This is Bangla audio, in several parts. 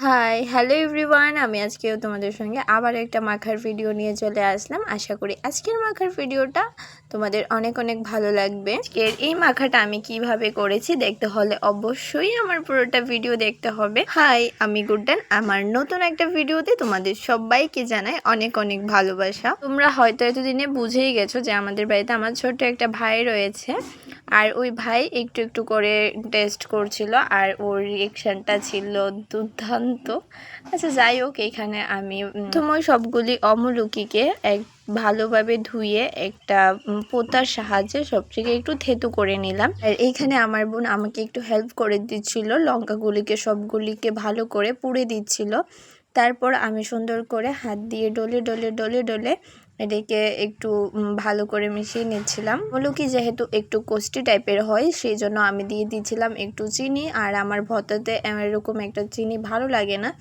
High, hello everyone. আমি আজকেও তোমাদের সঙ্গে আবার একটা মাখার ভিডিও নিয়ে চলে আসলাম। আশা করি আজকের মাখার ভিডিওটা তোমাদের অনেক অনেক ভালো লাগবে। আজকের এই মাখাটা আমি কিভাবে করেছি দেখতে হলে অবশ্যই আমার পুরোটা ভিডিও দেখতে হবে। হাই, আমি গুড্ডান। আমার নতুন একটা ভিডিওতে তোমাদের সবাইকে জানাই অনেক অনেক ভালোবাসা। তোমরা হয়তো এতদিনে বুঝেই গেছো যে আমাদের বাড়িতে আমার ছোট্ট একটা ভাই রয়েছে, আর ওই ভাই একটু একটু করে টেস্ট করছিল আর ওর রিয়েকশানটা ছিল দুর্দান্ত। আচ্ছা, যাই হোক, এখানে আমি প্রথমে সবগুলি অমলকিকে ভালোভাবে ধুয়ে একটা পোতার সাহায্যে সবথেকে একটু থেতু করে নিলাম। আর এইখানে আমার বোন আমাকে একটু হেল্প করে দিচ্ছিল, লঙ্কাগুলিকে সবগুলিকে ভালো করে পুড়ে দিচ্ছিল। তারপর আমি সুন্দর করে হাত দিয়ে ডলে ডলে ডলে ডলে এটাকে একটু ভালো করে মিশিয়ে নিচ্ছিলাম। আমলকি যেহেতু একটু কোষ্টি টাইপের হয়, সেই জন্য আমি দিয়ে দিয়েছিলাম একটু চিনি। আর আমার ভর্তাতে এরকম একটা চিনি ভালো লাগে না,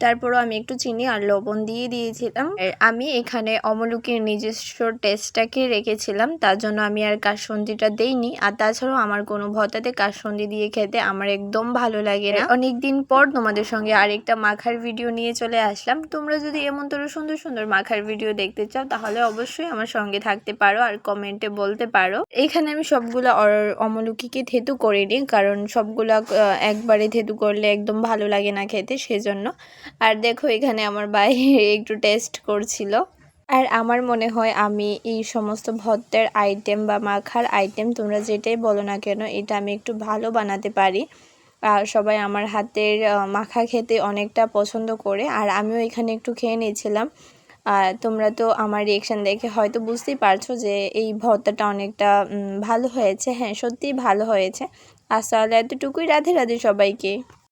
তারপরও আমি একটু চিনি আর লবণ দিয়ে দিয়েছিলাম। আমি এখানে অমলকির নিজস্ব টেস্টটাকে রেখেছিলাম, তার জন্য আমি আর কাসুন্দিটা দেইনি। আর তাছাড়াও আমার কোনো ভর্তাতে কাসুন্দি দিয়ে খেতে আমার একদম ভালো লাগে না। অনেকদিন পর তোমাদের সঙ্গে আরেকটা মাখার ভিডিও নিয়ে চলে আসলাম। তোমরা যদি এমন তোর সুন্দর সুন্দর মাখার ভিডিও দেখতে চাও তাহলে অবশ্যই আমার সঙ্গে থাকতে পারো আর কমেন্টে বলতে পারো। এখানে আমি সবগুলা অমলকিকে থেতু করে নিই, কারণ সবগুলা একবারে থেতু করলে একদম ভালো লাগে না খেতে, সেজন্য। আর দেখো, এখানে আমার ভাই একটু টেস্ট করছিল। আর আমার মনে হয় আমি এই সমস্ত ভর্তার আইটেম বা মাখার আইটেম তোমরা যেটাই বলো না কেন, এটা আমি একটু ভালো বানাতে পারি। আর সবাই আমার হাতের মাখা খেতে অনেকটা পছন্দ করে, আর আমিও এখানে একটু খেয়ে নিয়েছিলাম। তোমরা তো আমার রিয়েকশান দেখে হয়তো বুঝতেই পারছো যে এই ভর্তাটা অনেকটা ভালো হয়েছে। হ্যাঁ, সত্যিই ভালো হয়েছে। আসলে এতটুকুই। রাধে রাধে সবাইকে।